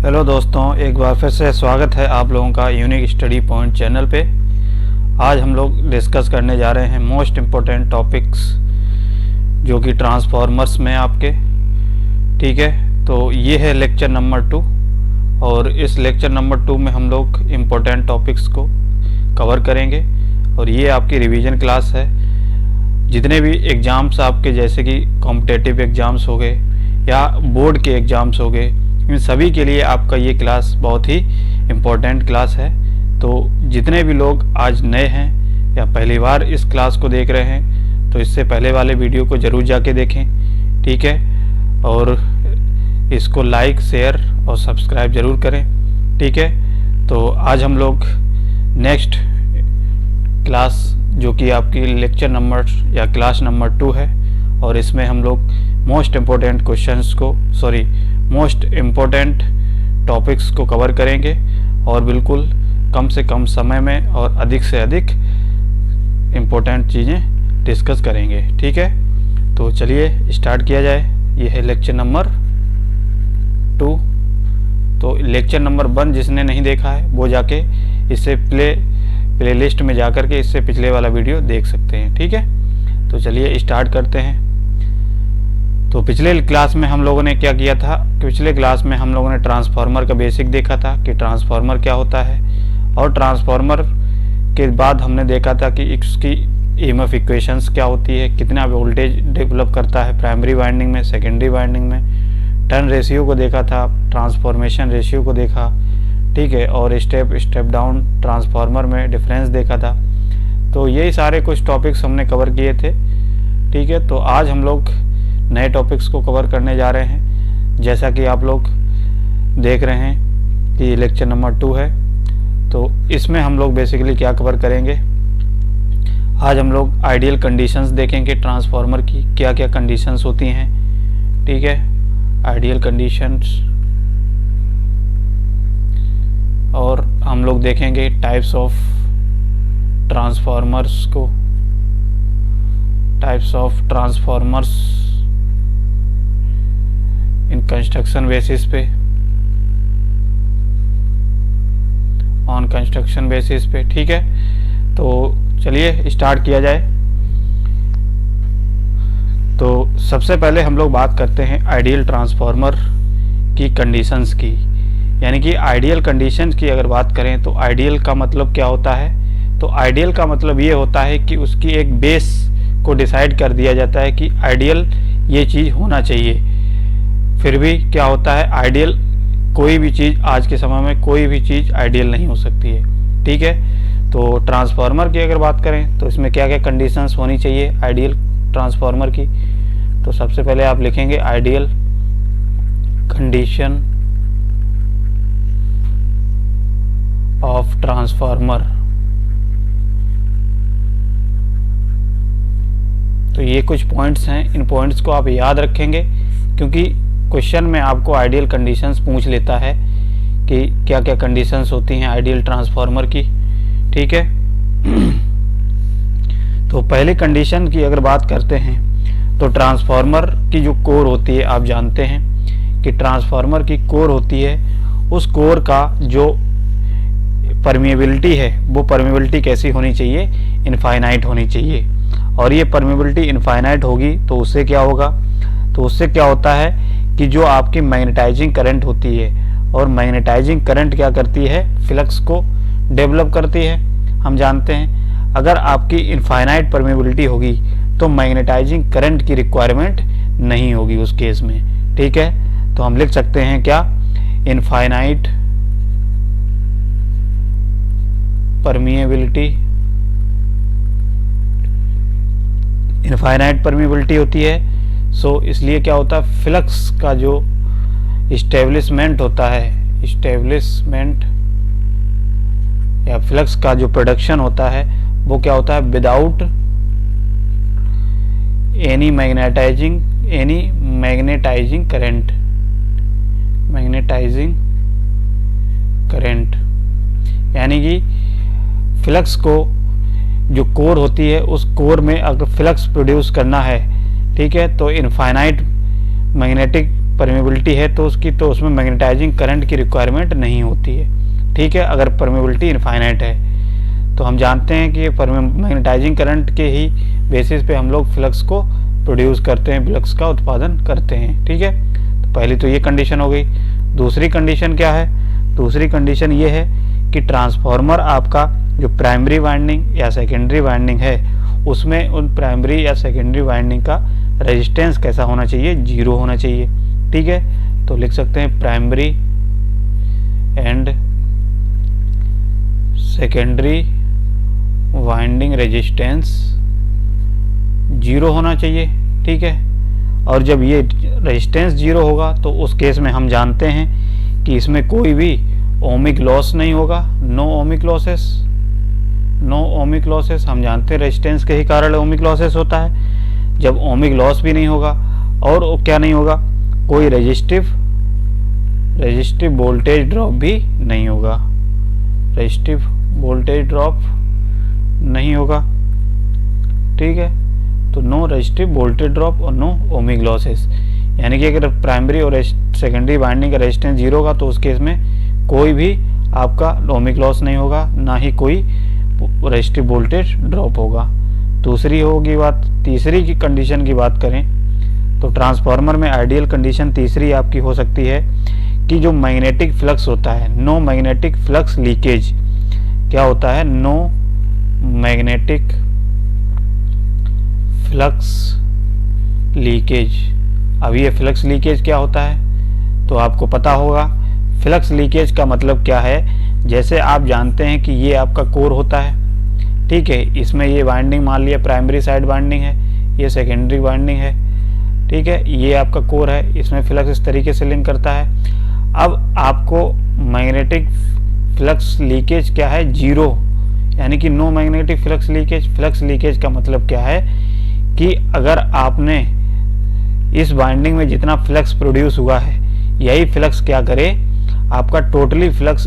Hello दोस्तों, एक बार फिर से स्वागत है आप लोगों का यूनिक स्टडी पॉइंट चैनल पे। आज हम लोग डिस्कस करने जा रहे हैं मोस्ट इम्पोर्टेंट टॉपिक्स जो कि ट्रांसफॉर्मर्स में आपके। ठीक है, तो ये है लेक्चर नंबर 2 और इस लेक्चर नंबर 2 में हम लोग इम्पोर्टेंट टॉपिक्स को कवर करेंगे और ये आपकी रिवीजन क्लास है। जितने भी एग्ज़ाम्स आपके जैसे कि कॉम्पिटिटिव एग्ज़ाम्स हो गए या बोर्ड के एग्ज़ाम्स हो गए, इन सभी के लिए आपका ये क्लास बहुत ही इम्पोर्टेंट क्लास है। तो जितने भी लोग आज नए हैं या पहली बार इस क्लास को देख रहे हैं तो इससे पहले वाले वीडियो को ज़रूर जाके देखें। ठीक है, और इसको लाइक, शेयर और सब्सक्राइब ज़रूर करें। ठीक है, तो आज हम लोग नेक्स्ट क्लास जो कि आपकी लेक्चर नंबर या क्लास नंबर 2 है और इसमें हम लोग मोस्ट इम्पोर्टेंट टॉपिक्स को कवर करेंगे और बिल्कुल कम से कम समय में और अधिक से अधिक इम्पोर्टेंट चीज़ें डिस्कस करेंगे। ठीक है, तो चलिए स्टार्ट किया जाए। ये है लेक्चर नंबर 2। तो लेक्चर नंबर 1 जिसने नहीं देखा है वो जाके इससे प्लेलिस्ट में जाकर के इससे पिछले वाला वीडियो देख सकते हैं। ठीक है, तो चलिए स्टार्ट करते हैं। तो पिछले क्लास में हम लोगों ने क्या किया था, पिछले क्लास में हम लोगों ने ट्रांसफार्मर का बेसिक देखा था कि ट्रांसफार्मर क्या होता है, और ट्रांसफार्मर के बाद हमने देखा था कि इसकी ईएमएफ इक्वेशंस क्या होती है, कितना वोल्टेज डेवलप करता है प्राइमरी वाइंडिंग में, सेकेंडरी वाइंडिंग में, टर्न रेशियो को देखा था, ट्रांसफॉर्मेशन रेशियो को देखा। ठीक है, और स्टेप डाउन ट्रांसफार्मर में डिफरेंस देखा था। तो यही सारे कुछ टॉपिक्स हमने कवर किए थे। ठीक है, तो आज हम लोग नए टॉपिक्स को कवर करने जा रहे हैं। जैसा कि आप लोग देख रहे हैं कि लेक्चर नंबर 2 है, तो इसमें हम लोग बेसिकली क्या कवर करेंगे। आज हम लोग आइडियल कंडीशंस देखेंगे ट्रांसफार्मर की, क्या क्या कंडीशंस होती हैं। ठीक है, आइडियल कंडीशंस, और हम लोग देखेंगे टाइप्स ऑफ ट्रांसफार्मर्स को, types of transformers in construction basis पे, ऑन कंस्ट्रक्शन बेसिस पे। ठीक है, तो चलिए स्टार्ट किया जाए। तो सबसे पहले हम लोग बात करते हैं आइडियल ट्रांसफार्मर की कंडीशंस की। यानी कि आइडियल कंडीशंस की अगर बात करें तो आइडियल का मतलब क्या होता है, तो आइडियल का मतलब ये होता है कि उसकी एक बेस को डिसाइड कर दिया जाता है कि आइडियल ये चीज़ होना चाहिए। फिर भी क्या होता है, आइडियल कोई भी चीज़, आज के समय में कोई भी चीज़ आइडियल नहीं हो सकती है। ठीक है, तो ट्रांसफार्मर की अगर बात करें तो इसमें क्या क्या कंडीशंस होनी चाहिए आइडियल ट्रांसफार्मर की। तो सबसे पहले आप लिखेंगे आइडियल कंडीशन ऑफ ट्रांसफार्मर। तो ये कुछ पॉइंट्स हैं, इन पॉइंट्स को आप याद रखेंगे क्योंकि क्वेश्चन में आपको आइडियल कंडीशंस पूछ लेता है कि क्या क्या कंडीशंस होती हैं आइडियल ट्रांसफार्मर की। ठीक है, तो पहले कंडीशन की अगर बात करते हैं तो ट्रांसफार्मर की जो कोर होती है, आप जानते हैं कि ट्रांसफार्मर की कोर होती है, उस कोर का जो परमिएबिलिटी है वो परमिएबिलिटी कैसी होनी चाहिए, इनफाइनाइट होनी चाहिए। और ये परमिएबिलिटी इनफाइनाइट होगी तो उससे क्या होगा, तो उससे क्या होता है कि जो आपकी मैग्नेटाइजिंग करंट होती है, और मैग्नेटाइजिंग करंट क्या करती है, फ्लक्स को डेवलप करती है। हम जानते हैं अगर आपकी इनफाइनाइट परमिएबिलिटी होगी तो मैग्नेटाइजिंग करंट की रिक्वायरमेंट नहीं होगी उस केस में। ठीक है, तो हम लिख सकते हैं क्या, इनफाइनाइट परमिएबिलिटी, इनफाइनाइट परमिएबिलिटी होती है। सो इसलिए क्या होता है, फ्लक्स का जो इस्टेब्लिशमेंट होता है, इस्टेब्लिशमेंट या फ्लक्स का जो प्रोडक्शन होता है वो क्या होता है, without any magnetising current, magnetising current. यानी कि फ्लक्स को जो कोर होती है उस कोर में अगर फ्लक्स प्रोड्यूस करना है, ठीक है, तो इनफाइनाइट मैग्नेटिक परमेबिलिटी है तो उसमें मैग्नेटाइजिंग करंट की रिक्वायरमेंट नहीं होती है, ठीक है। अगर परमेबिलिटी इनफाइनाइट है तो हम जानते हैं कि मैग्नेटाइजिंग करंट के ही बेसिस पे हम लोग फ्लक्स को प्रोड्यूस करते हैं, फ्लक्स का उत्पादन करते हैं, ठीक है। तो पहली तो ये कंडीशन हो गई। दूसरी कंडीशन क्या है? दूसरी कंडीशन ये है कि ट्रांसफार्मर आपका जो प्राइमरी वाइंडिंग या सेकेंडरी वाइंडिंग है उसमें उन प्राइमरी या सेकेंडरी वाइंडिंग का रेजिस्टेंस कैसा होना चाहिए? 0 होना चाहिए, ठीक है। तो लिख सकते हैं primary and secondary winding resistance 0 होना चाहिए, ठीक है। और जब ये रेजिस्टेंस 0 होगा तो उस केस में हम जानते हैं कि इसमें कोई भी ओमिक लॉस नहीं होगा, no ohmic losses, no ohmic losses. हम जानते हैं रेजिस्टेंस के ही कारण ओमिक लॉसेस होता है। जब ओमिक लॉस भी नहीं होगा और क्या नहीं होगा, कोई रेजिस्टिव वोल्टेज ड्रॉप भी नहीं होगा, रेजिस्टिव वोल्टेज ड्रॉप नहीं होगा, ठीक है। तो नो रेजिस्टिव वोल्टेज ड्रॉप और नो ओमिक लॉसेस, यानी कि अगर प्राइमरी और सेकेंडरी वाइंडिंग का रेजिस्टेंस 0 होगा तो उस केस में कोई भी आपका ओमिक लॉस नहीं होगा, ना ही कोई रेजिस्टिव वोल्टेज ड्रॉप होगा। दूसरी होगी बात, तीसरी की कंडीशन की बात करें तो ट्रांसफार्मर में आइडियल कंडीशन तीसरी आपकी हो सकती है कि जो मैग्नेटिक फ्लक्स होता है, नो मैग्नेटिक फ्लक्स लीकेज। क्या होता है? No magnetic flux leakage. अब ये फ्लक्स लीकेज क्या होता है तो आपको पता होगा। फ्लक्स लीकेज का मतलब क्या है? जैसे आप जानते हैं कि ये आपका कोर होता है, ठीक है। इसमें ये वाइंडिंग मान लिया प्राइमरी साइड वाइंडिंग है, ये सेकेंडरी वाइंडिंग है, ठीक है। ये आपका कोर है, इसमें फ्लक्स इस तरीके से लिंक करता है। अब आपको मैग्नेटिक फ्लक्स लीकेज क्या है? 0, यानी कि no magnetic flux leakage. Flux leakage का मतलब क्या है कि अगर आपने इस वाइंडिंग में जितना फ्लक्स प्रोड्यूस हुआ है यही फ्लक्स क्या करे, आपका टोटली फ्लक्स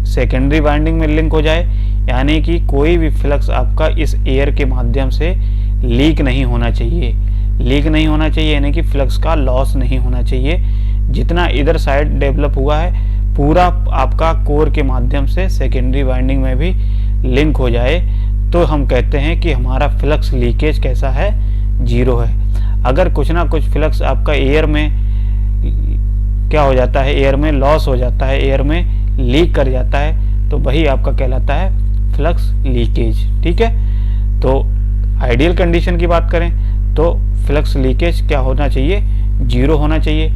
सेकेंडरी वाइंडिंग में लिंक हो जाए, यानी कि कोई भी फ्लक्स आपका इस एयर के माध्यम से लीक नहीं होना चाहिए, लीक नहीं होना चाहिए, यानी कि फ्लक्स का लॉस नहीं होना चाहिए। जितना इधर साइड डेवलप हुआ है पूरा आपका कोर के माध्यम से सेकेंडरी वाइंडिंग में भी लिंक हो जाए तो हम कहते हैं कि हमारा फ्लक्स लीकेज कैसा है? 0 है। अगर कुछ ना कुछ फ्लक्स आपका एयर में क्या हो जाता है, एयर में लॉस हो जाता है, एयर में लीक कर जाता है, तो वही आपका कहलाता है फ्लक्स लीकेज, ठीक है। तो आइडियल कंडीशन की बात करें तो फ्लक्स लीकेज क्या होना चाहिए? 0 होना चाहिए।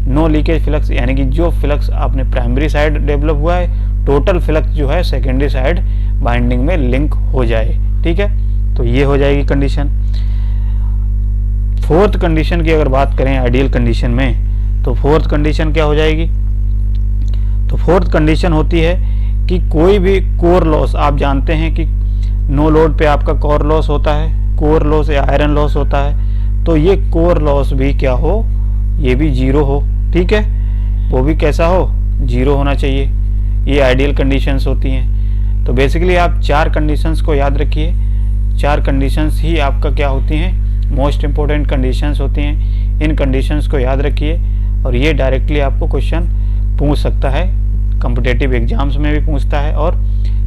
नो लीकेज फ्लक्स, यानी कि जो फ्लक्स आपने प्राइमरी साइड डेवलप हुआ है टोटल फ्लक्स जो है सेकेंडरी साइड बाइंडिंग में लिंक हो जाए, ठीक है। तो ये हो जाएगी कंडीशन। फोर्थ कंडीशन की अगर बात करें आइडियल कंडीशन में तो फोर्थ कंडीशन क्या हो जाएगी? तो फोर्थ कंडीशन होती है कि कोई भी कोर लॉस, आप जानते हैं कि नो लोड पे आपका कोर लॉस होता है, कोर लॉस या आयरन लॉस होता है, तो ये कोर लॉस भी क्या हो? ये भी 0 हो, ठीक है। वो भी कैसा हो? 0 होना चाहिए। ये आइडियल कंडीशंस होती हैं। तो बेसिकली आप 4 कंडीशंस को याद रखिए। 4 कंडीशंस ही आपका क्या होती हैं? मोस्ट इम्पोर्टेंट कंडीशंस होती हैं। इन कंडीशंस को याद रखिए और ये डायरेक्टली आपको क्वेश्चन पूछ सकता है, कॉम्पिटिटिव एग्जाम्स में भी पूछता है और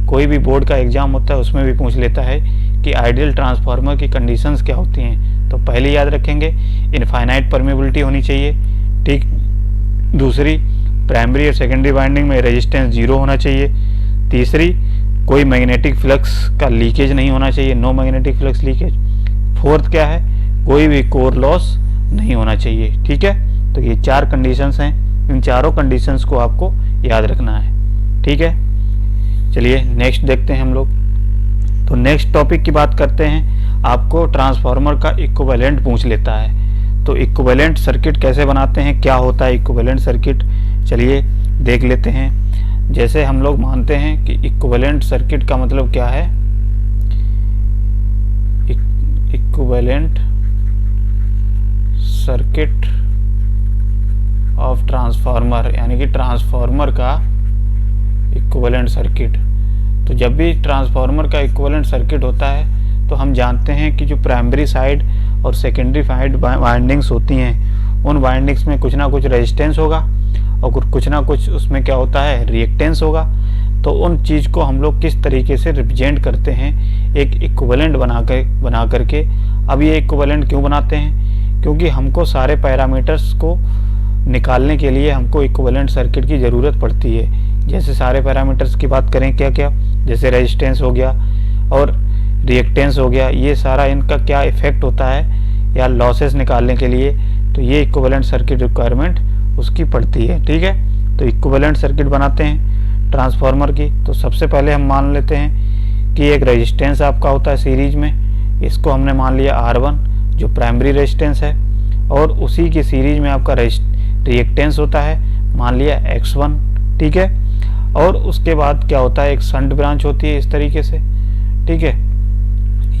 कोई भी बोर्ड का एग्जाम होता है उसमें भी पूछ लेता है कि आइडियल ट्रांसफार्मर की कंडीशंस क्या होती हैं। तो पहले याद रखेंगे इनफाइनाइट परमेबिलिटी होनी चाहिए, ठीक। दूसरी, प्राइमरी और सेकेंडरी वाइंडिंग में रेजिस्टेंस 0 होना चाहिए। तीसरी, कोई मैग्नेटिक फ्लक्स का लीकेज नहीं होना चाहिए, no magnetic flux leakage. Fourth क्या है? कोई भी कोर लॉस नहीं होना चाहिए, ठीक है। तो ये 4 कंडीशंस हैं, इन चारों कंडीशंस को आपको याद रखना है, ठीक है। चलिए नेक्स्ट देखते हैं हम लोग। तो नेक्स्ट टॉपिक की बात करते हैं। आपको ट्रांसफार्मर का इक्विवेलेंट पूछ लेता है, तो इक्विवेलेंट सर्किट कैसे बनाते हैं, क्या होता है इक्विवेलेंट सर्किट, चलिए देख लेते हैं। जैसे हम लोग मानते हैं कि इक्विवेलेंट सर्किट का मतलब क्या है? इक्विवेलेंट सर्किट ऑफ ट्रांसफार्मर, यानी कि ट्रांसफार्मर का इक्विवेलेंट सर्किट। तो जब भी ट्रांसफार्मर का इक्विवेलेंट सर्किट होता है तो हम जानते हैं कि जो प्राइमरी साइड और सेकेंडरी साइड वाइंडिंग्स होती हैं उन वाइंडिंग्स में कुछ ना कुछ रेजिस्टेंस होगा और कुछ ना कुछ उसमें क्या होता है, रिएक्टेंस होगा। तो उन चीज़ को हम लोग किस तरीके से रिप्रेजेंट करते हैं एक इक्विवेलेंट बना करके। अब ये इक्विवेलेंट क्यों बनाते हैं, क्योंकि हमको सारे पैरामीटर्स को निकालने के लिए हमको इक्विवेलेंट सर्किट की ज़रूरत पड़ती है। जैसे सारे पैरामीटर्स की बात करें क्या क्या, जैसे रेजिस्टेंस हो गया और रिएक्टेंस हो गया, ये सारा इनका क्या इफेक्ट होता है या लॉसेस निकालने के लिए, तो ये इक्विवेलेंट सर्किट रिक्वायरमेंट उसकी पड़ती है। ठीक है, तो इक्विवेलेंट सर्किट बनाते हैं ट्रांसफार्मर की। तो सबसे पहले हम मान लेते हैं कि एक रेजिस्टेंस आपका होता है सीरीज में, इसको हमने मान लिया R1 जो प्राइमरी रेजिस्टेंस है, और उसी की सीरीज में आपका रिएक्टेंस होता है, मान लिया X1। ठीक है, और उसके बाद क्या होता है, एक शंट ब्रांच होती है इस तरीके से। ठीक है,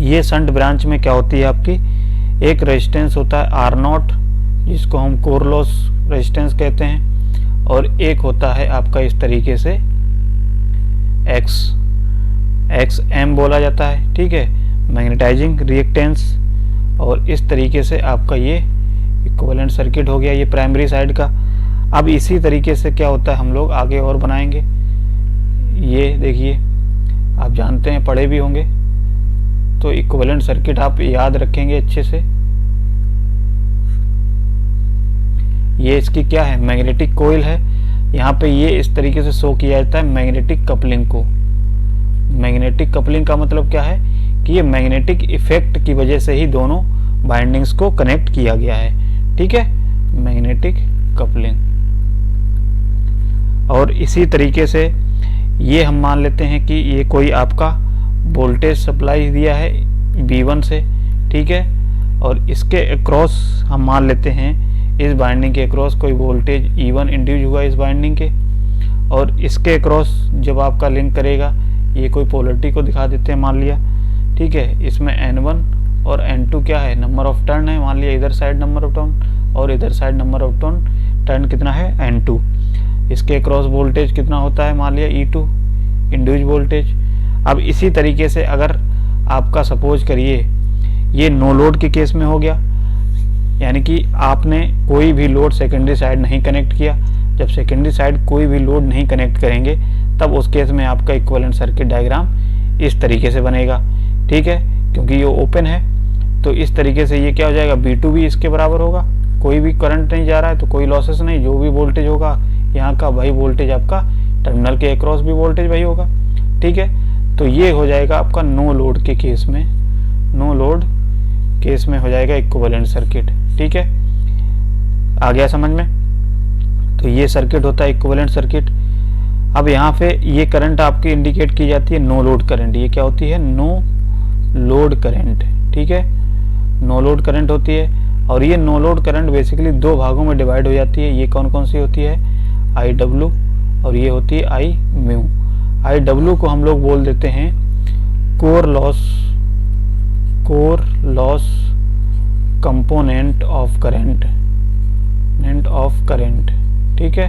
ये शंट ब्रांच में क्या होती है आपकी, एक रेजिस्टेंस होता है R0 जिसको हम कोर लॉस रेजिस्टेंस कहते हैं, और एक होता है आपका इस तरीके से XM बोला जाता है। ठीक है, मैग्नेटाइजिंग रिएक्टेंस। और इस तरीके से आपका ये इक्विवेलेंट सर्किट हो गया ये प्राइमरी साइड का। अब इसी तरीके से क्या होता है हम लोग आगे और बनाएंगे। ये देखिए, आप जानते हैं, पढ़े भी होंगे, तो इक्विवेलेंट सर्किट आप याद रखेंगे अच्छे से। ये इसकी क्या है, मैग्नेटिक कोइल है। यहाँ पे ये इस तरीके से शो किया जाता है मैग्नेटिक कपलिंग को। मैग्नेटिक कपलिंग का मतलब क्या है कि ये मैग्नेटिक इफेक्ट की वजह से ही दोनों बाइंडिंग्स को कनेक्ट किया गया है। ठीक है, मैग्नेटिक कपलिंग। और इसी तरीके से ये हम मान लेते हैं कि ये कोई आपका वोल्टेज सप्लाई दिया है V1 से। ठीक है, और इसके अक्रॉस हम मान लेते हैं इस बाइंडिंग के अक्रॉस कोई वोल्टेज E1 इंड्यूस हुआ इस बाइंडिंग के, और इसके अक्रॉस जब आपका लिंक करेगा ये कोई पोलरिटी को दिखा देते हैं मान लिया। ठीक है, इसमें N1 और N2 क्या है, नंबर ऑफ टर्न है, मान लिया इधर साइड नंबर ऑफ टर्न और इधर साइड नंबर ऑफ टर्न कितना है, N2। इसके अक्रॉस वोल्टेज कितना होता है, मान लिया E2 इंड्यूस वोल्टेज। अब इसी तरीके से अगर आपका सपोज करिए ये नो लोड के केस में हो गया, यानी कि आपने कोई भी लोड सेकेंडरी साइड नहीं कनेक्ट किया। जब सेकेंडरी साइड कोई भी लोड नहीं कनेक्ट करेंगे तब उस केस में आपका इक्विवेलेंट सर्किट डायग्राम इस तरीके से बनेगा। ठीक है, क्योंकि ये ओपन है तो इस तरीके से ये क्या हो जाएगा, V2 भी इसके बराबर होगा, कोई भी करंट नहीं जा रहा है तो कोई लॉसेस नहीं, जो भी वोल्टेज होगा यहाँ का वही वोल्टेज आपका टर्मिनल के अक्रॉस भी वोल्टेज वही होगा। ठीक है, तो ये हो जाएगा आपका नो लोड के केस में, नो लोड केस में हो जाएगा इक्विवेलेंट सर्किट। ठीक है, आ गया समझ में। तो ये सर्किट होता है इक्विवेलेंट सर्किट। अब यहाँ पे ये करंट आपकी इंडिकेट की जाती है नो लोड करंट। ये क्या होती है, नो लोड करंट। ठीक है, नो लोड करंट होती है, और ये नो लोड करंट बेसिकली दो भागों में डिवाइड हो जाती है। ये कौन कौन सी होती है, IW, और ये होती है I म्यू। IW को हम लोग बोल देते हैं core loss component of current. ठीक है,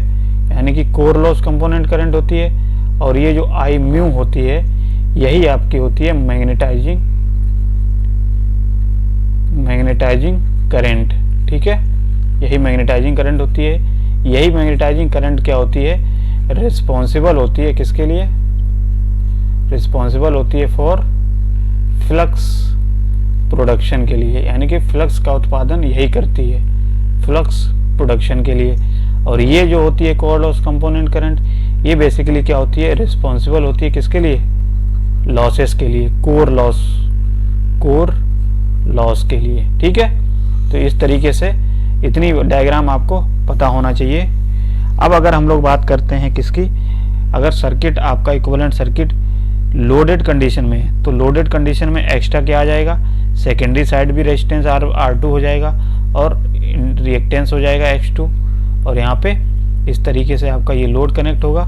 यानी कि कोर लॉस कंपोनेंट करंट होती है, और ये जो I म्यू होती है यही आपकी होती है मैग्नेटाइजिंग करंट। ठीक है, यही मैग्नेटाइजिंग करंट होती है। यही मैग्नेटाइजिंग करंट क्या होती है, रिस्पॉन्सिबल होती है किसके लिए, रिस्पॉन्सिबल होती है फॉर फ्लक्स प्रोडक्शन के लिए, यानी कि फ्लक्स का उत्पादन यही करती है फ्लक्स प्रोडक्शन के लिए। और ये जो होती है कोर लॉस कंपोनेंट करंट, ये बेसिकली क्या होती है, रिस्पॉन्सिबल होती है किसके लिए, लॉसेस के लिए, कोर लॉस के लिए। ठीक है, तो इस तरीके से इतनी डायग्राम आपको पता होना चाहिए। अब अगर हम लोग बात करते हैं किसकी, अगर सर्किट आपका इक्विवेलेंट सर्किट लोडेड कंडीशन में है, तो लोडेड कंडीशन में एक्स्ट्रा क्या आ जाएगा, सेकेंडरी साइड भी रेजिस्टेंस R2 हो जाएगा और रिएक्टेंस हो जाएगा X2, और यहाँ पे इस तरीके से आपका ये लोड कनेक्ट होगा,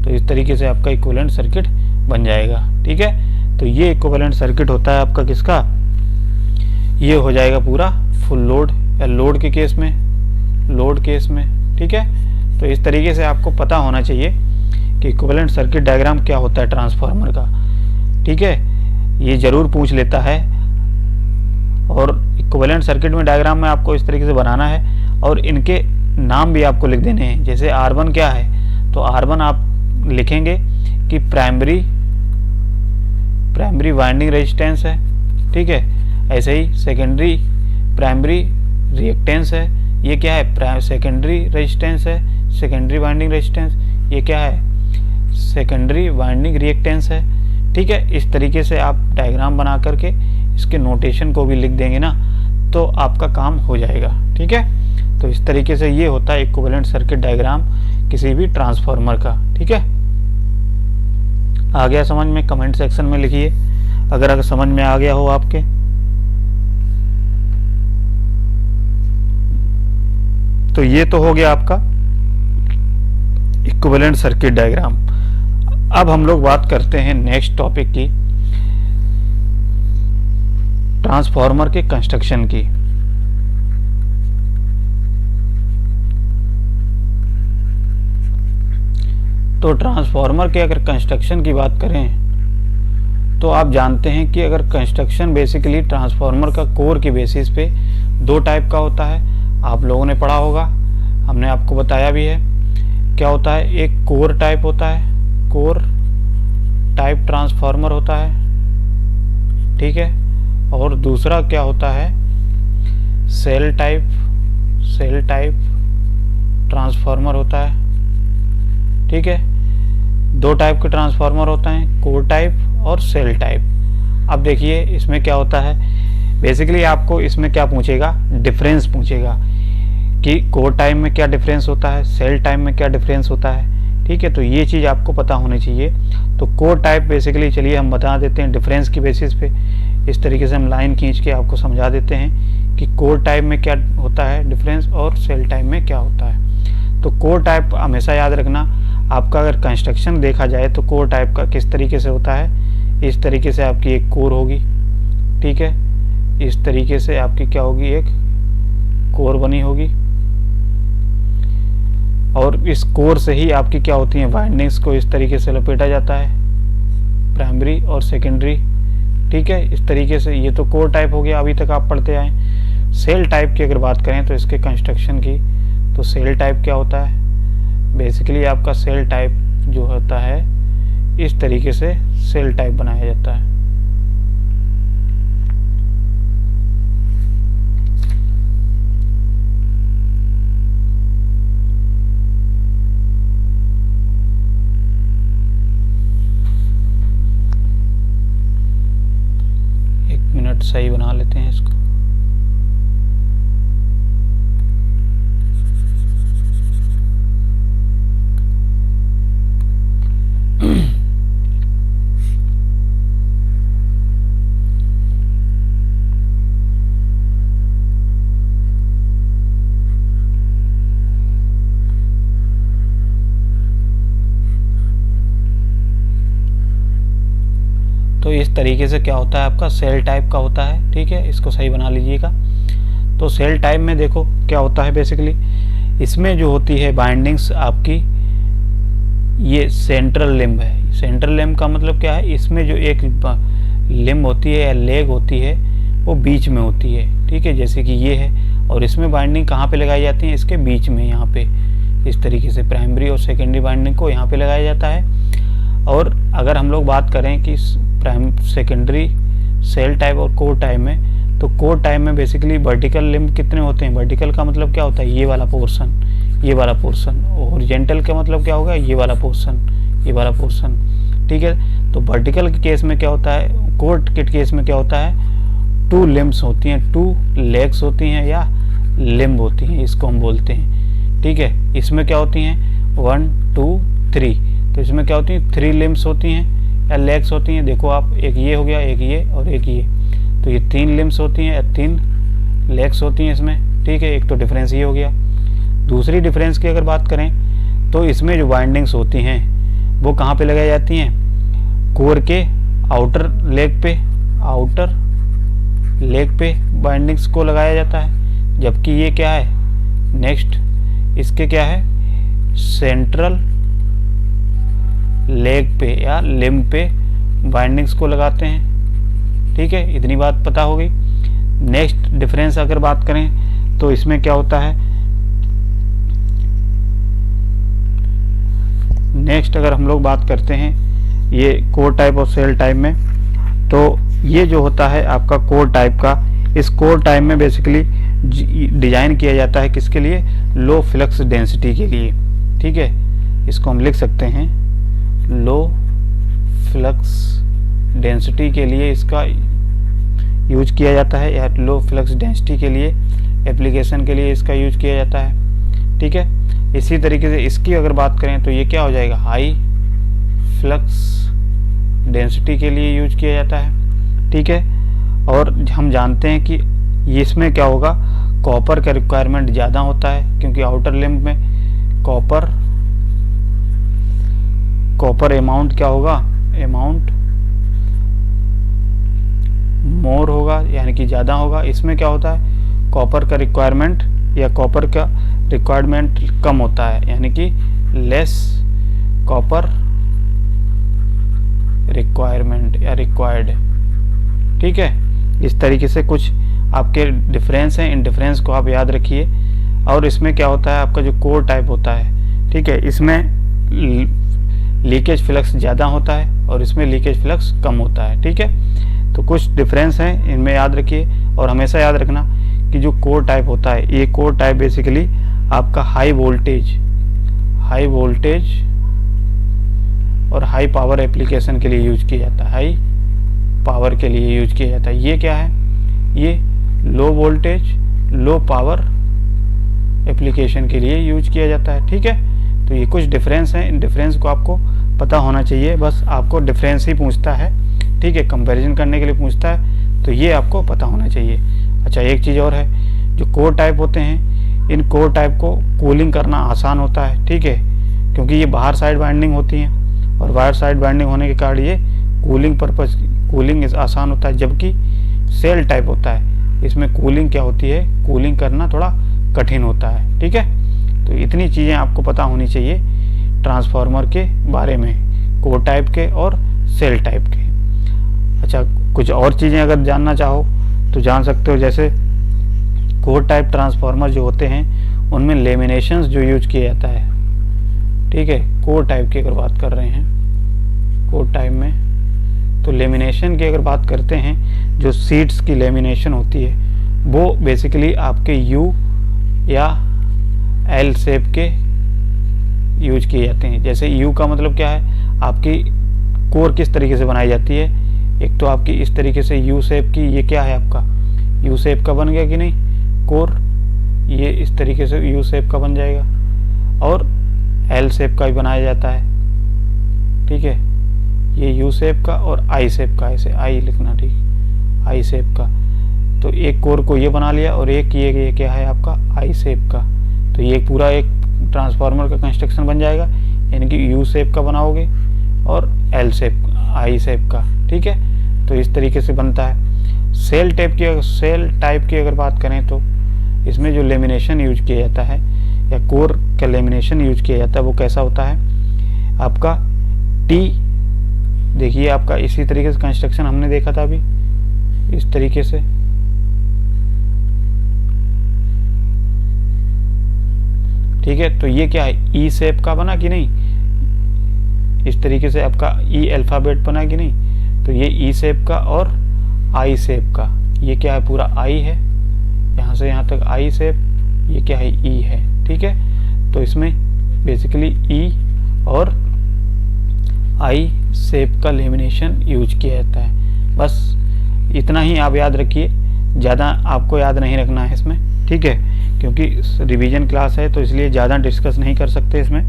तो इस तरीके से आपका इक्विवेलेंट सर्किट बन जाएगा। ठीक है, तो ये इक्विवेलेंट सर्किट होता है आपका किसका, ये हो जाएगा पूरा फुल लोड या लोड के केस में, लोड केस में। ठीक है, तो इस तरीके से आपको पता होना चाहिए कि इक्विवेलेंट सर्किट डायग्राम क्या होता है ट्रांसफार्मर का। ठीक है, ये जरूर पूछ लेता है, और इक्विवेलेंट सर्किट में डायग्राम में आपको इस तरीके से बनाना है। और इनके नाम भी आपको लिख देने हैं। जैसे R1 क्या है, तो R1 आप लिखेंगे कि प्राइमरी वाइंडिंग रेजिस्टेंस है, ठीक है। ऐसे ही सेकेंडरी प्राइमरी रिएक्टेंस है, ये क्या है, सेकेंडरी रेजिस्टेंस है, सेकेंडरी वाइंडिंग रेजिस्टेंस, ये क्या है, सेकेंडरी वाइंडिंग रिएक्टेंस है, ठीक है। इस तरीके से आप डायग्राम बना करके इसके नोटेशन को भी लिख देंगे ना, तो आपका काम हो जाएगा, ठीक है। तो इस तरीके से ये होता है इक्विवेलेंट सर्किट डायग्राम किसी भी ट्रांसफार्मर का, ठीक है। आ गया समझ में? कमेंट सेक्शन में लिखिए अगर समझ में आ गया हो आपके। तो ये तो हो गया आपका इक्विवेलेंट सर्किट डायग्राम। अब हम लोग बात करते हैं नेक्स्ट टॉपिक की, ट्रांसफार्मर के कंस्ट्रक्शन की। तो ट्रांसफार्मर के अगर कंस्ट्रक्शन की बात करें तो आप जानते हैं कि अगर कंस्ट्रक्शन बेसिकली ट्रांसफार्मर का कोर की बेसिस पे दो टाइप का होता है। आप लोगों ने पढ़ा होगा, हमने आपको बताया भी है क्या होता है। एक कोर टाइप होता है, कोर टाइप ट्रांसफार्मर होता है, ठीक है। और दूसरा क्या होता है, सेल टाइप ट्रांसफार्मर होता है, ठीक है। दो टाइप के ट्रांसफार्मर होते हैं, कोर टाइप और सेल टाइप। अब देखिए इसमें क्या होता है, बेसिकली आपको इसमें क्या पूछेगा, डिफरेंस पूछेगा कि कोर टाइप में क्या डिफरेंस होता है, सेल टाइप में क्या डिफरेंस होता है, ठीक है। तो ये चीज़ आपको पता होनी चाहिए। तो कोर टाइप बेसिकली चलिए हम बता देते हैं डिफरेंस की बेसिस पे, इस तरीके से हम लाइन खींच के आपको समझा देते हैं कि कोर टाइप में क्या होता है डिफरेंस और सेल टाइप में क्या होता है। तो कोर टाइप हमेशा याद रखना, आपका अगर कंस्ट्रक्शन देखा जाए तो कोर टाइप का किस तरीके से होता है, इस तरीके से आपकी एक कोर होगी, ठीक है। इस तरीके से आपकी क्या होगी, एक कोर बनी होगी और इस कोर से ही आपकी क्या होती है, वाइंडिंग्स को इस तरीके से लपेटा जाता है, प्राइमरी और सेकेंडरी, ठीक है। इस तरीके से ये तो कोर टाइप हो गया, अभी तक आप पढ़ते आए। सेल टाइप की अगर बात करें तो इसके कंस्ट्रक्शन की, तो सेल टाइप क्या होता है, बेसिकली आपका सेल टाइप जो होता है इस तरीके से सेल टाइप बनाया जाता है। सही बना लेते हैं इसको। तो इस तरीके से क्या होता है, आपका सेल टाइप का होता है, ठीक है। इसको सही बना लीजिएगा। तो सेल टाइप में देखो क्या होता है, बेसिकली इसमें जो होती है बाइंडिंग्स आपकी, ये सेंट्रल लिम्ब है। सेंट्रल लिम्ब का मतलब क्या है, इसमें जो एक लिम्ब होती है या लेग होती है वो बीच में होती है, ठीक है। जैसे कि ये है, और इसमें बाइंडिंग कहाँ पे लगाई जाती है, इसके बीच में, यहाँ पे इस तरीके से प्राइमरी और सेकेंडरी बाइंडिंग को यहाँ पे लगाया जाता है। और अगर हम लोग बात करें कि सेकेंडरी सेल टाइप और कोर टाइप में, तो कोर टाइप में बेसिकली वर्टिकल लिम्ब कितने होते हैं, वर्टिकल का मतलब क्या होता है, ये वाला पोर्शन, ये वाला पोर्शन। हॉरिजॉन्टल का मतलब क्या होगा, ये वाला पोर्शन, ये वाला पोर्शन, ठीक है। तो वर्टिकल के केस में क्या होता है, कोर के केस में क्या होता है, टू लिम्ब्स होती हैं, टू लेग्स होती हैं या लिम्ब होती हैं, इसको हम बोलते हैं, ठीक है। इसमें क्या होती हैं, 1 2 3, तो इसमें क्या होती हैं, 3 लिम्ब्स होती हैं या लेग्स होती हैं। देखो आप, एक ये हो गया, एक ये और एक ये, तो ये 3 लिम्ब्स होती हैं या 3 लेग्स होती हैं इसमें, ठीक है। एक तो डिफरेंस ये हो गया। दूसरी डिफरेंस की अगर बात करें तो इसमें जो वाइंडिंग्स होती हैं वो कहाँ पे लगाई जाती हैं, कोर के आउटर लेग पे, आउटर लेग पे वाइंडिंग्स को लगाया जाता है। जबकि ये क्या है, नेक्स्ट इसके क्या है, सेंट्रल लेग पे या लिम्ब पे बाइंडिंग्स को लगाते हैं, ठीक है। इतनी बात पता होगी। नेक्स्ट डिफरेंस अगर बात करें तो इसमें क्या होता है, नेक्स्ट अगर हम लोग बात करते हैं ये कोर टाइप और सेल टाइप में, तो ये जो होता है आपका कोर टाइप का, इस कोर टाइप में बेसिकली डिजाइन किया जाता है किसके लिए, लो फ्लक्स डेंसिटी के लिए। ठीक है, इसको हम लिख सकते हैं लो फ्लक्स डेंसिटी के लिए इसका यूज किया जाता है, या लो फ्लक्स डेंसिटी के लिए एप्लीकेशन के लिए इसका यूज किया जाता है। ठीक है, इसी तरीके से इसकी अगर बात करें तो ये क्या हो जाएगा, हाई फ्लक्स डेंसिटी के लिए यूज किया जाता है। ठीक है, और हम जानते हैं कि इसमें क्या होगा, कॉपर का रिक्वायरमेंट ज़्यादा होता है, क्योंकि आउटर लिम्ब में कॉपर अमाउंट क्या होगा, अमाउंट मोर होगा, यानी कि ज़्यादा होगा। इसमें क्या होता है, कॉपर का रिक्वायरमेंट या कॉपर का रिक्वायरमेंट कम होता है, यानी कि लेस कॉपर रिक्वायरमेंट या रिक्वायर्ड। ठीक है, इस तरीके से कुछ आपके डिफरेंस हैं, इन डिफरेंस को आप याद रखिए। और इसमें क्या होता है, आपका जो कोर टाइप होता है, ठीक है, इसमें लीकेज फ्लक्स ज़्यादा होता है और इसमें लीकेज फ्लक्स कम होता है। ठीक है, तो कुछ डिफरेंस हैं, इनमें याद रखिए। और हमेशा याद रखना कि जो कोर टाइप होता है, ये कोर टाइप बेसिकली आपका हाई वोल्टेज और हाई पावर एप्लीकेशन के लिए यूज किया जाता है, हाई पावर के लिए यूज किया जाता है। ये क्या है, ये low voltage low power application के लिए यूज किया जाता है। ठीक है, तो ये कुछ डिफरेंस हैं, इन डिफरेंस को आपको पता होना चाहिए, बस आपको डिफरेंस ही पूछता है। ठीक है, कंपैरिजन करने के लिए पूछता है, तो ये आपको पता होना चाहिए। अच्छा, एक चीज़ और है, जो कोर टाइप होते हैं, इन कोर टाइप को कूलिंग करना आसान होता है। ठीक है, क्योंकि ये बाहर साइड बाइंडिंग होती हैं और बाहर साइड बाइंडिंग होने के कारण ये कूलिंग आसान होता है। जबकि सेल टाइप होता है, इसमें कूलिंग क्या होती है, कूलिंग करना थोड़ा कठिन होता है। ठीक है, तो इतनी चीज़ें आपको पता होनी चाहिए ट्रांसफार्मर के बारे में, कोर टाइप के और सेल टाइप के। अच्छा, कुछ और चीज़ें अगर जानना चाहो तो जान सकते हो, जैसे कोर टाइप ट्रांसफार्मर जो होते हैं उनमें लेमिनेशंस जो यूज किया जाता है। ठीक है, कोर टाइप की अगर बात कर रहे हैं, कोर टाइप में तो लेमिनेशन की अगर बात करते हैं, जो सीट्स की लेमिनेशन होती है वो बेसिकली आपके यू या एल शेप के यूज किए जाते हैं। जैसे यू का मतलब क्या है, आपकी कोर किस तरीके से बनाई जाती है, एक तो आपकी इस तरीके से यू शेप की, ये क्या है आपका यू शेप का बन गया कि नहीं कोर, ये इस तरीके से यू शेप का बन जाएगा। और एल शेप का भी बनाया जाता है। ठीक है, ये यू शेप का और आई शेप का, ऐसे आई लिखना, ठीक, आई शेप का। तो एक कोर को ये बना लिया और एक ये क्या है आपका आई शेप का, तो ये पूरा एक ट्रांसफार्मर का कंस्ट्रक्शन बन जाएगा, यानी कि यू शेप का बनाओगे और एल शेप आई शेप का। ठीक है, तो इस तरीके से बनता है। सेल टाइप की अगर बात करें तो इसमें जो लेमिनेशन यूज किया जाता है या कोर का लेमिनेशन यूज किया जाता है वो कैसा होता है, आपका टी, देखिए आपका इसी तरीके से कंस्ट्रक्शन हमने देखा था अभी, इस तरीके से। ठीक है, तो ये क्या है, ई शेप का बना कि नहीं, इस तरीके से आपका ई अल्फाबेट बना कि नहीं, तो ये ई शेप का और आई शेप का, ये क्या है पूरा आई है, यहाँ से यहाँ तक आई शेप, ये क्या है ई है। ठीक है, तो इसमें बेसिकली ई और आई शेप का लेमिनेशन यूज किया जाता है। बस इतना ही आप याद रखिए, ज़्यादा आपको याद नहीं रखना है इसमें। ठीक है, क्योंकि रिवीजन क्लास है तो इसलिए ज़्यादा डिस्कस नहीं कर सकते इसमें।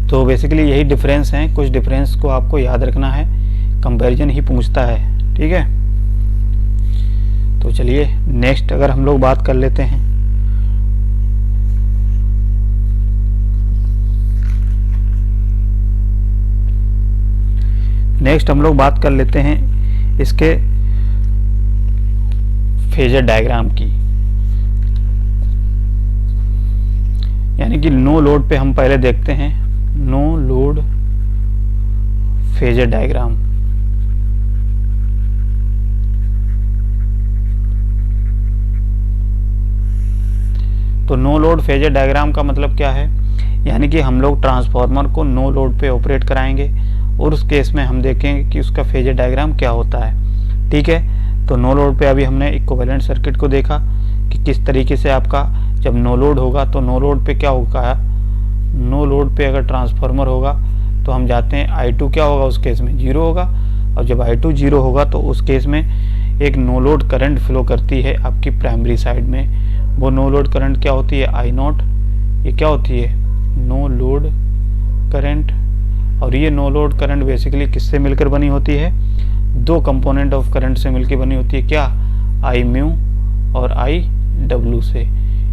तो बेसिकली यही डिफरेंस हैं, कुछ डिफरेंस को आपको याद रखना है, कंपैरिजन ही पूछता है। ठीक है, तो चलिए नेक्स्ट अगर हम लोग बात कर लेते हैं, नेक्स्ट हम लोग बात कर लेते हैं इसके फेजर डायग्राम की, यानी कि नो लोड पे हम पहले देखते हैं नो लोड फेजर डायग्राम। तो नो लोड फेजर डायग्राम का मतलब क्या है, यानी कि हम लोग ट्रांसफार्मर को नो लोड पे ऑपरेट कराएंगे और उस केस में हम देखेंगे कि उसका फेजर डायग्राम क्या होता है। ठीक है, तो नो लोड पे अभी हमने इक्विवेलेंट सर्किट को देखा कि किस तरीके से आपका जब नो लोड होगा तो नो लोड पे क्या होगा, नो लोड पे अगर ट्रांसफार्मर होगा तो हम जाते हैं I2 क्या होगा, उस केस में 0 होगा। और जब I2 0 होगा तो उस केस में एक नो लोड करंट फ्लो करती है आपकी प्राइमरी साइड में। वो नो लोड करंट क्या होती है, I0। ये क्या होती है, नो लोड करंट। और ये नो लोड करंट बेसिकली किससे मिलकर बनी होती है, दो कंपोनेंट ऑफ करंट से मिलकर बनी होती है, क्या, I म्यू और I डब्ल्यू से।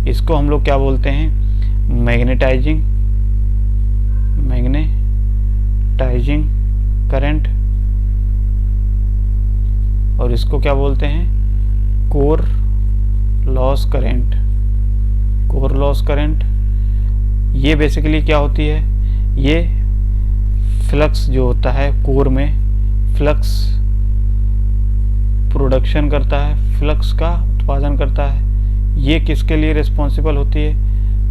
इसको हम लोग क्या बोलते हैं, मैग्नेटाइजिंग करंट, और इसको क्या बोलते हैं, कोर लॉस करंट। ये बेसिकली क्या होती है, ये फ्लक्स जो होता है कोर में, फ्लक्स प्रोडक्शन करता है, फ्लक्स का उत्पादन करता है। ये किसके लिए रिस्पॉन्सिबल होती है,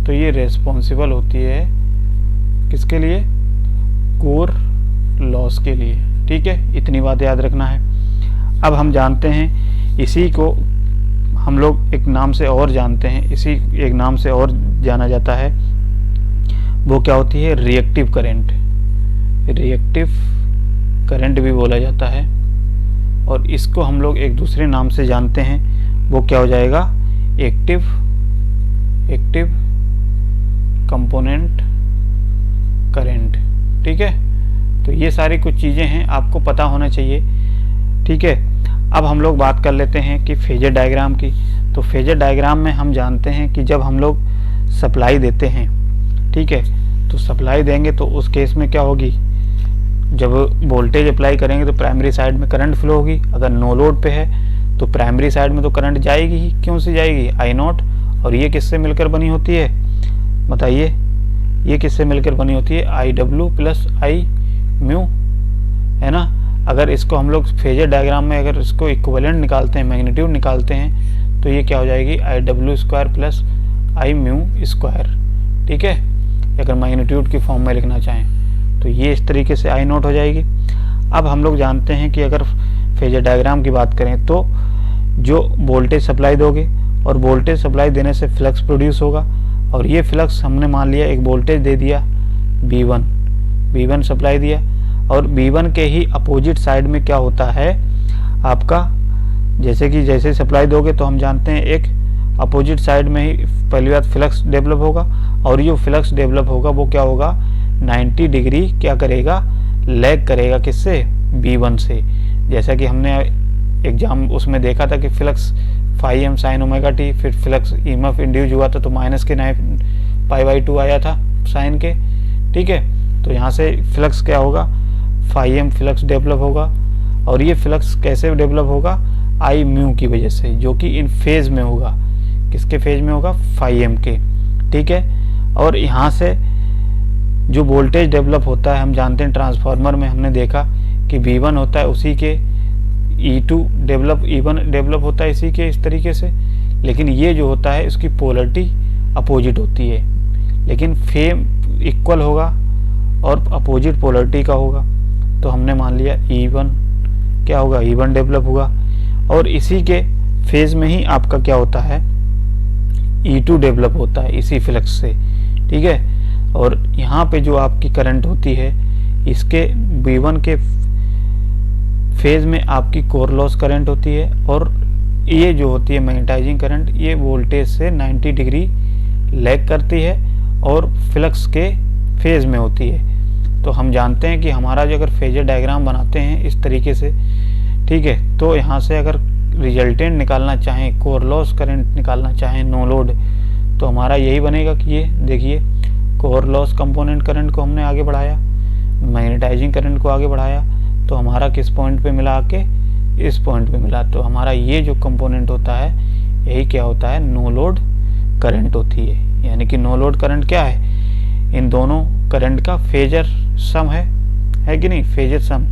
तो ये रिस्पॉन्सिबल होती है किसके लिए, कोर लॉस के लिए। ठीक है, इतनी बात याद रखना है। अब हम जानते हैं, इसी को हम लोग एक नाम से और जानते हैं, इसी एक नाम से और जाना जाता है, वो क्या होती है, रिएक्टिव करंट भी बोला जाता है। और इसको हम लोग एक दूसरे नाम से जानते हैं, वो क्या हो जाएगा, एक्टिव कंपोनेंट करंट। ठीक है, तो ये सारी कुछ चीज़ें हैं, आपको पता होना चाहिए। ठीक है, अब हम लोग बात कर लेते हैं कि फेजर डायग्राम की। तो फेजर डायग्राम में हम जानते हैं कि जब हम लोग सप्लाई देते हैं, ठीक है, तो सप्लाई देंगे तो उस केस में क्या होगी, जब वोल्टेज अप्लाई करेंगे तो प्राइमरी साइड में करंट फ्लो होगी। अगर नो लोड पे है तो प्राइमरी साइड में तो करंट जाएगी ही, क्यों से जाएगी, I0। और ये किससे मिलकर बनी होती है, बताइए, ये किससे मिलकर बनी होती है, IW प्लस I म्यू, है ना। अगर इसको हम लोग फेजर डायग्राम में अगर इसको इक्विवेलेंट निकालते हैं, मैग्नीट्यूड निकालते हैं, तो ये क्या हो जाएगी, IW square plus I mu square. ठीक है, अगर मैग्नीट्यूड की फॉर्म में लिखना चाहें तो ये इस तरीके से I0 हो जाएगी। अब हम लोग जानते हैं कि अगर फेजर डायग्राम की बात करें तो जो वोल्टेज सप्लाई दोगे और वोल्टेज सप्लाई देने से फ्लक्स प्रोड्यूस होगा, और ये फ्लक्स हमने मान लिया एक वोल्टेज दे दिया V1 सप्लाई दिया, और V1 के ही अपोजिट साइड में क्या होता है आपका, जैसे सप्लाई दोगे तो हम जानते हैं एक अपोजिट साइड में ही पहली बात फ्लक्स डेवलप होगा, और ये फ्लक्स डेवलप होगा वो क्या होगा, 90 डिग्री क्या करेगा, लैग करेगा किससे, V1 से। जैसा कि हमने एग्जाम उसमें देखा था कि flux φm sin omega t, फिर फ्लक्स EMF इंड्यूस हुआ था तो -π/2 आया था साइन के। ठीक है, तो यहाँ से फ्लक्स क्या होगा, φm फ्लक्स डेवलप होगा, और ये फ्लक्स कैसे डेवलप होगा, I म्यू की वजह से, जो कि इन फेज में होगा, किसके फेज में होगा, φm के। ठीक है, और यहाँ से जो वोल्टेज डेवलप होता है हम जानते हैं ट्रांसफार्मर में हमने देखा कि V1 होता है उसी के, E1 डेवलप होता है इसी के, इस तरीके से। लेकिन ये जो होता है इसकी पोलरिटी अपोजिट होती है, लेकिन फेम इक्वल होगा और अपोजिट पोलरिटी का होगा। तो हमने मान लिया E1 क्या होगा, E1 डेवलप होगा, और इसी के फेज में ही आपका क्या होता है, E2 डेवलप होता है इसी फ्लक्स से। ठीक है, और यहाँ पे जो आपकी करंट होती है इसके V1 के फेज में आपकी कोर लॉस करंट होती है, और ये जो होती है मैग्नेटाइजिंग करंट, ये वोल्टेज से 90 डिग्री लैग करती है और फ्लक्स के फेज में होती है। तो हम जानते हैं कि हमारा जो अगर फेजर डायग्राम बनाते हैं इस तरीके से, ठीक है, तो यहाँ से अगर रिजल्टेंट निकालना चाहें, कोर लॉस करंट निकालना चाहें नो लोड, तो हमारा यही बनेगा कि ये देखिए, कोर लॉस कंपोनेंट करंट को हमने आगे बढ़ाया, मैग्नेटाइजिंग करंट को आगे बढ़ाया, तो हमारा किस पॉइंट पे मिला, के इस पॉइंट पे मिला। तो हमारा ये जो कंपोनेंट होता है यही क्या होता है, नो लोड करंट होती है। यानी कि नो लोड करंट क्या है, इन दोनों करंट का फेजर सम है कि नहीं, फेजर सम।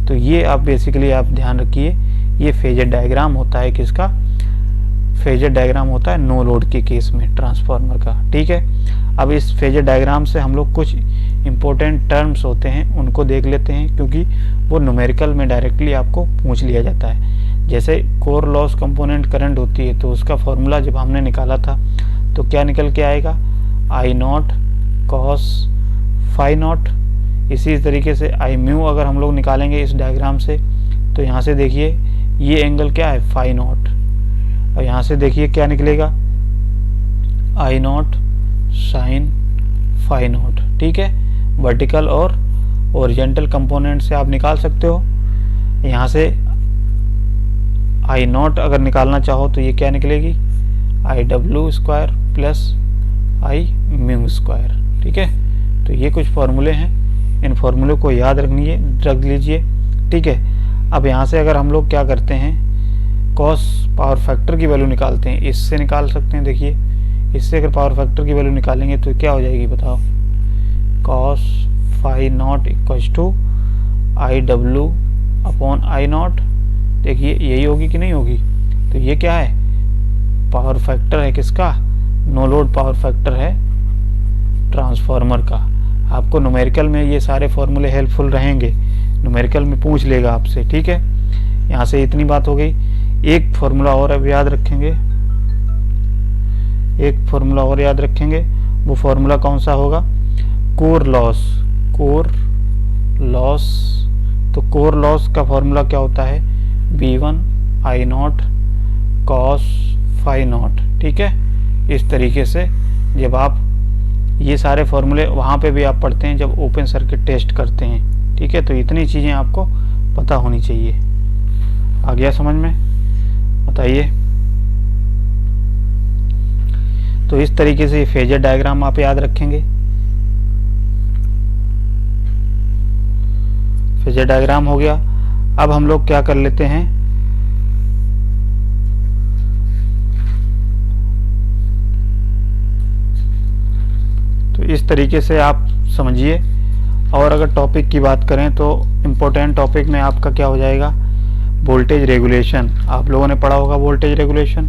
तो ये आप बेसिकली आप ध्यान रखिए, ये फेजर डायग्राम होता है किसका, फेजर डायग्राम होता है नो लोड के केस में ट्रांसफार्मर का। ठीक है, अब इस फेजर डायग्राम से हम लोग कुछ इम्पोर्टेंट टर्म्स होते हैं उनको देख लेते हैं, क्योंकि वो न्यूमेरिकल में डायरेक्टली आपको पूछ लिया जाता है। जैसे कोर लॉस कंपोनेंट करंट होती है, तो उसका फॉर्मूला जब हमने निकाला था तो क्या निकल के आएगा, आई नॉट कॉस फाई नॉट। इसी तरीके से आई म्यू अगर हम लोग निकालेंगे इस डायग्राम से, तो यहाँ से देखिए ये एंगल क्या है, फाई नॉट, और यहाँ से देखिए क्या निकलेगा, आई नॉट साइन फाई नॉट। ठीक है, वर्टिकल और ओरिजेंटल कंपोनेंट से आप निकाल सकते हो। यहाँ से आई नॉट अगर निकालना चाहो तो ये क्या निकलेगी, I W square plus I mu square. ठीक है, तो ये कुछ फॉर्मूले हैं, इन फॉर्मूलों को याद रख लीजिए। ठीक है, अब यहाँ से अगर हम लोग क्या करते हैं, कॉस पावर फैक्टर की वैल्यू निकालते हैं, इससे निकाल सकते हैं। देखिए इससे अगर पावर फैक्टर की वैल्यू निकालेंगे तो क्या हो जाएगी बताओ, cos phi naught equals to I W upon I naught. देखिए यही होगी कि नहीं होगी, तो ये क्या है, पावर फैक्टर है किसका, नो लोड पावर फैक्टर है ट्रांसफार्मर का। आपको न्यूमेरिकल में ये सारे फॉर्मूले हेल्पफुल रहेंगे, न्यूमेरिकल में पूछ लेगा आपसे। ठीक है, यहाँ से इतनी बात हो गई। एक फार्मूला और अब याद रखेंगे, एक फार्मूला और याद रखेंगे, वो फार्मूला कौन सा होगा, कोर लॉस। कोर लॉस, तो कोर लॉस का फार्मूला क्या होता है, B1 I naught cos phi naught. ठीक है, इस तरीके से जब आप ये सारे फॉर्मूले वहाँ पे भी आप पढ़ते हैं जब ओपन सर्किट टेस्ट करते हैं। ठीक है, तो इतनी चीज़ें आपको पता होनी चाहिए। आ गया समझ में, बताइए। तो इस तरीके से फेजर डायग्राम आप याद रखेंगे। फेजर डायग्राम हो गया। अब हम लोग क्या कर लेते हैं, तो इस तरीके से आप समझिए। और अगर टॉपिक की बात करें तो इम्पोर्टेंट टॉपिक में आपका क्या हो जाएगा, वोल्टेज रेगुलेशन। आप लोगों ने पढ़ा होगा वोल्टेज रेगुलेशन।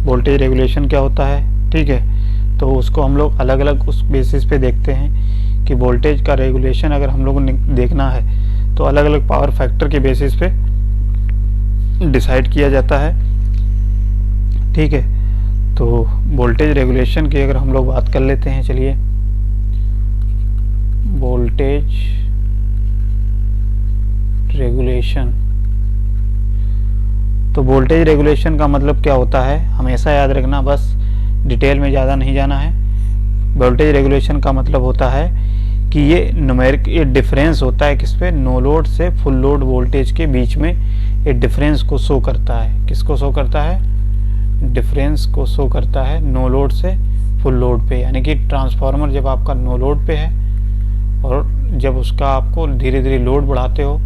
वोल्टेज रेगुलेशन क्या होता है, ठीक है, तो उसको हम लोग अलग अलग उस बेसिस पे देखते हैं कि वोल्टेज का रेगुलेशन अगर हम लोगों ने देखना है तो अलग अलग पावर फैक्टर के बेसिस पे डिसाइड किया जाता है। ठीक है, तो वोल्टेज रेगुलेशन की अगर हम लोग बात कर लेते हैं, चलिए वोल्टेज रेगुलेशन। तो वोल्टेज रेगुलेशन का मतलब क्या होता है, हमेशा याद रखना, बस डिटेल में ज़्यादा नहीं जाना है। वोल्टेज रेगुलेशन का मतलब होता है कि ये न्यूमेरिक, ये डिफरेंस होता है किस पे, नो लोड से फुल लोड वोल्टेज के बीच में ये डिफरेंस को शो करता है। किसको शो करता है, डिफरेंस को शो करता है नो लोड से फुल लोड पे। यानी कि ट्रांसफार्मर जब आपका नो लोड पे है और जब उसका आपको धीरे धीरे लोड बढ़ाते हो,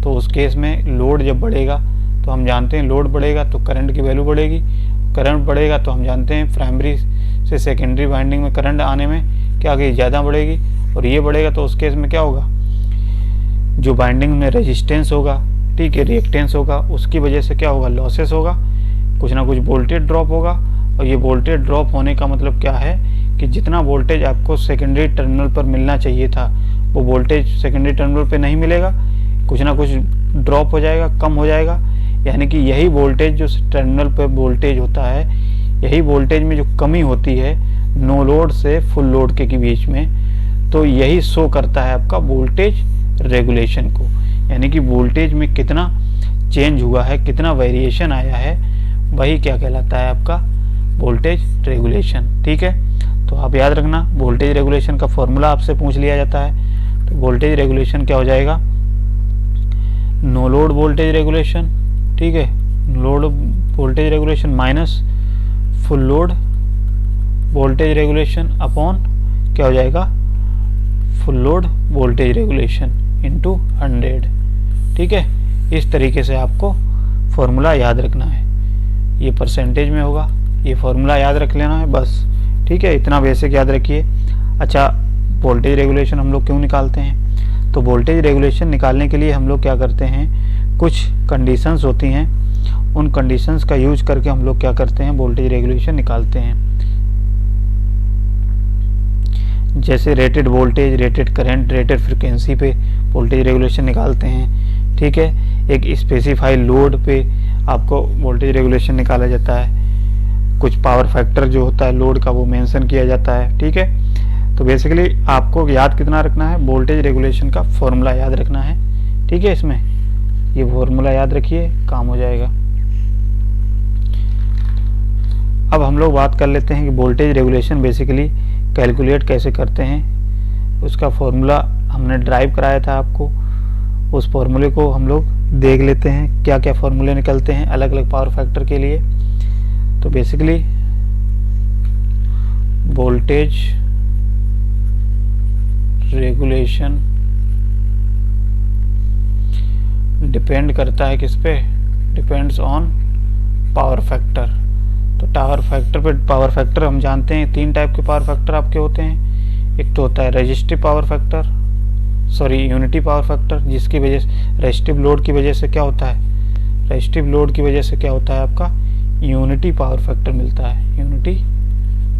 तो उस केस में लोड जब बढ़ेगा तो हम जानते हैं लोड बढ़ेगा तो करंट की वैल्यू बढ़ेगी, करंट बढ़ेगा तो हम जानते हैं प्राइमरी से सेकेंडरी वाइंडिंग में करंट आने में क्या होगी, ज़्यादा बढ़ेगी। और ये बढ़ेगा तो उस केस में क्या होगा, जो वाइंडिंग में रेजिस्टेंस होगा, ठीक है, रिएक्टेंस होगा, उसकी वजह से क्या होगा, लॉसेस होगा, कुछ ना कुछ वोल्टेज ड्रॉप होगा। और ये वोल्टेज ड्रॉप होने का मतलब क्या है कि जितना वोल्टेज आपको सेकेंडरी टर्मिनल पर मिलना चाहिए था वो वोल्टेज सेकेंडरी टर्मिनल पे नहीं मिलेगा, कुछ ना कुछ ड्रॉप हो जाएगा, कम हो जाएगा। यानी कि यही वोल्टेज जो टर्मिनल पे वोल्टेज होता है, यही वोल्टेज में जो कमी होती है नो लोड से फुल लोड के बीच में, तो यही शो करता है आपका वोल्टेज रेगुलेशन को। यानी कि वोल्टेज में कितना चेंज हुआ है, कितना वेरिएशन आया है, वही क्या कहलाता है आपका वोल्टेज रेगुलेशन। ठीक है, तो आप याद रखना, वोल्टेज रेगुलेशन का फॉर्मूला आपसे पूछ लिया जाता है। तो वोल्टेज रेगुलेशन क्या हो जाएगा, नो लोड वोल्टेज रेगुलेशन, ठीक है, load voltage regulation minus full load voltage regulation upon क्या हो जाएगा, full load voltage regulation into 100। ठीक है, इस तरीके से आपको फॉर्मूला याद रखना है। ये परसेंटेज में होगा, ये फॉर्मूला याद रख लेना है बस। ठीक है, इतना बेसिक याद रखिए। अच्छा, वोल्टेज रेगुलेशन हम लोग क्यों निकालते हैं, तो वोल्टेज रेगुलेशन निकालने के लिए हम लोग क्या करते हैं, कुछ कंडीशंस होती हैं, उन कंडीशंस का यूज करके हम लोग क्या करते हैं, वोल्टेज रेगुलेशन निकालते हैं। जैसे rated voltage, rated current, rated frequency पे वोल्टेज रेगुलेशन निकालते हैं, ठीक है। एक स्पेसिफाई लोड पे आपको वोल्टेज रेगुलेशन निकाला जाता है। कुछ पावर फैक्टर जो होता है लोड का वो मेंशन किया जाता है, ठीक है। तो बेसिकली आपको याद कितना रखना है, वोल्टेज रेगुलेशन का फॉर्मूला याद रखना है, ठीक है। इसमें ये फॉर्मूला याद रखिए, काम हो जाएगा। अब हम लोग बात कर लेते हैं कि वोल्टेज रेगुलेशन बेसिकली कैलकुलेट कैसे करते हैं। उसका फॉर्मूला हमने ड्राइव कराया था आपको, उस फॉर्मूले को हम लोग देख लेते हैं क्या क्या फॉर्मूले निकलते हैं अलग अलग पावर फैक्टर के लिए। तो बेसिकली वोल्टेज रेगुलेशन डिपेंड करता है किस पे, डिपेंड्स ऑन पावर फैक्टर। तो पावर फैक्टर हम जानते हैं 3 टाइप के पावर फैक्टर आपके होते हैं। एक तो होता है resistive power factor, unity power factor, जिसकी वजह से रेजिस्टिव लोड की वजह से क्या होता है, रेजिस्टिव लोड की वजह से क्या होता है आपका यूनिटी पावर फैक्टर मिलता है, यूनिटी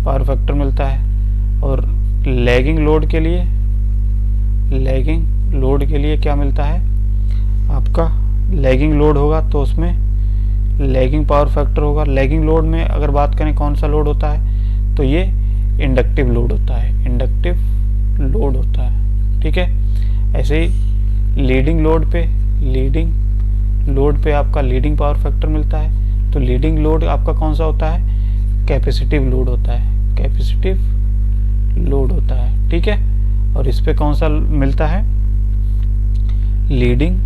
पावर फैक्टर मिलता है। और लैगिंग लोड के लिए क्या मिलता है आपका, लैगिंग लोड होगा तो उसमें लैगिंग पावर फैक्टर होगा। लैगिंग लोड में अगर बात करें कौन सा लोड होता है, तो ये इंडक्टिव लोड होता है, इंडक्टिव लोड होता है, ठीक है। ऐसे ही लीडिंग लोड पे आपका लीडिंग पावर फैक्टर मिलता है। तो लीडिंग लोड आपका कौन सा होता है, कैपेसिटिव लोड होता है, कैपेसिटिव लोड होता है, ठीक है। और इस पे कौन सा मिलता है, लीडिंग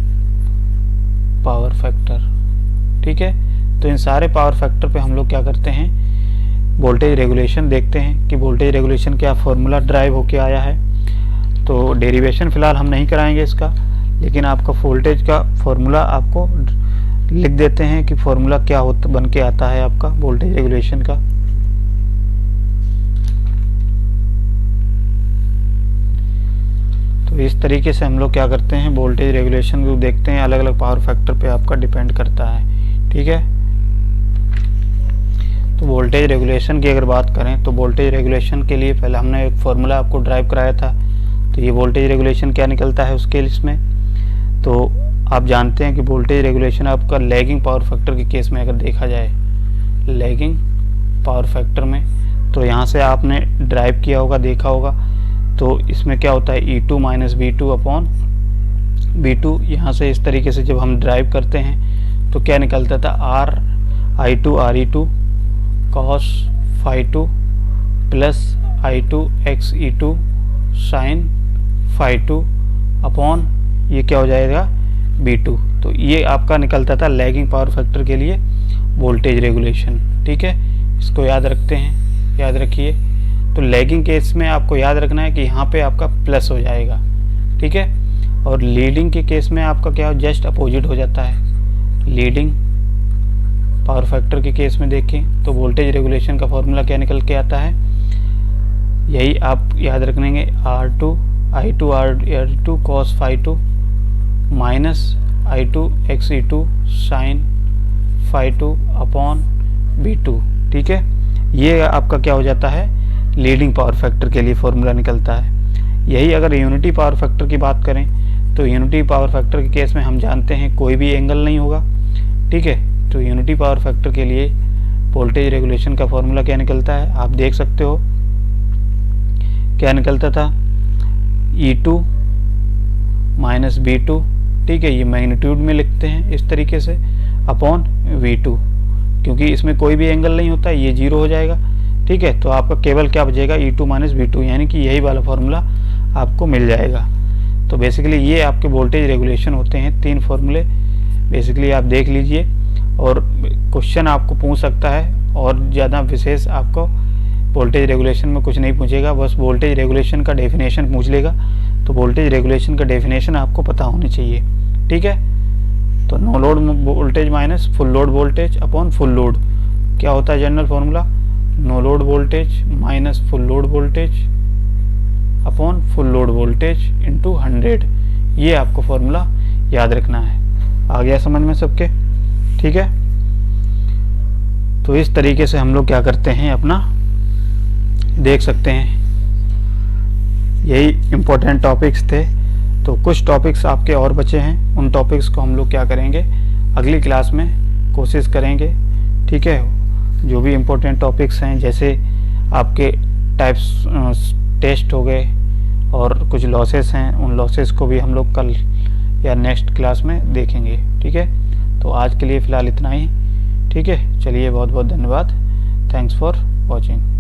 पावर फैक्टर, ठीक है। तो इन सारे पावर फैक्टर पे हम लोग क्या करते हैं, वोल्टेज रेगुलेशन देखते हैं कि वोल्टेज रेगुलेशन क्या फॉर्मूला ड्राइव होके आया है। तो डेरिवेशन फिलहाल हम नहीं कराएंगे इसका, लेकिन आपका वोल्टेज का फॉर्मूला आपको लिख देते हैं कि फॉर्मूला क्या होता बन के आता है आपका वोल्टेज रेगुलेशन का। तो इस तरीके से हम लोग क्या करते हैं, वोल्टेज रेगुलेशन को देखते हैं, अलग अलग पावर फैक्टर पे आपका डिपेंड करता है, ठीक है। तो वोल्टेज रेगुलेशन की अगर बात करें तो वोल्टेज रेगुलेशन के लिए पहले हमने एक फॉर्मूला आपको ड्राइव कराया था। तो ये वोल्टेज रेगुलेशन क्या निकलता है उसके इसमें, तो आप जानते हैं कि वोल्टेज रेगुलेशन आपका लैगिंग पावर फैक्टर के केस में अगर देखा जाए, लैगिंग पावर फैक्टर में, तो यहाँ से आपने ड्राइव किया होगा, देखा होगा। तो इसमें क्या होता है, E2 minus V2 upon V2। यहाँ से इस तरीके से जब हम ड्राइव करते हैं तो क्या निकलता था, I2 RE2 cos phi2 plus I2 XE2 sin phi2 upon ये क्या हो जाएगा V2। तो ये आपका निकलता था लैगिंग पावर फैक्टर के लिए वोल्टेज रेगुलेशन, ठीक है। इसको याद रखते हैं, याद रखिए। तो लैगिंग केस में आपको याद रखना है कि यहाँ पे आपका प्लस हो जाएगा, ठीक है। और लीडिंग के केस में आपका क्या जस्ट अपोजिट हो जाता है। लीडिंग पावर फैक्टर के केस में देखें तो वोल्टेज रेगुलेशन का फॉर्मूला क्या निकल के आता है, यही आप याद रखेंगे, I2 RE2 cos phi2 minus I2 XE2 sin phi2 upon V2, ठीक है। ये आपका क्या हो जाता है, लीडिंग पावर फैक्टर के लिए फॉर्मूला निकलता है। यही अगर यूनिटी पावर फैक्टर की बात करें तो यूनिटी पावर फैक्टर के केस में हम जानते हैं कोई भी एंगल नहीं होगा, ठीक है। तो यूनिटी पावर फैक्टर के लिए वोल्टेज रेगुलेशन का फॉर्मूला क्या निकलता है, आप देख सकते हो क्या निकलता था, E2 माइनस V2, ठीक है। ये मैग्नीट्यूड में लिखते हैं इस तरीके से, अपॉन V2, क्योंकि इसमें कोई भी एंगल नहीं होता, ये 0 हो जाएगा, ठीक है। तो आपका केवल क्या बचेगा, E2 माइनस V2, यानी कि यही वाला फॉर्मूला आपको मिल जाएगा। तो बेसिकली ये आपके वोल्टेज रेगुलेशन होते हैं 3 फॉर्मूले, बेसिकली आप देख लीजिए। और क्वेश्चन आपको पूछ सकता है, और ज़्यादा विशेष आपको वोल्टेज रेगुलेशन में कुछ नहीं पूछेगा, बस वोल्टेज रेगुलेशन का डेफिनेशन पूछ लेगा। तो वोल्टेज रेगुलेशन का डेफिनेशन आपको पता होनी चाहिए, ठीक है। तो no load voltage minus full load voltage upon full load, क्या होता है general formula, no load voltage minus full load voltage upon full load voltage into 100। ये आपको फॉर्मूला याद रखना है। आ गया समझ में सबके, ठीक है। तो इस तरीके से हम लोग क्या करते हैं अपना, देख सकते हैं यही इम्पोर्टेंट टॉपिक्स थे। तो कुछ टॉपिक्स आपके और बचे हैं, उन टॉपिक्स को हम लोग क्या करेंगे, अगली क्लास में कोशिश करेंगे, ठीक है। जो भी इम्पोर्टेंट टॉपिक्स हैं, जैसे आपके टाइप्स टेस्ट हो गए और कुछ लॉसेस हैं, उन लॉसेस को भी हम लोग कल या नेक्स्ट क्लास में देखेंगे, ठीक है। तो आज के लिए फ़िलहाल इतना ही, ठीक है। चलिए, बहुत बहुत धन्यवाद। Thanks for watching.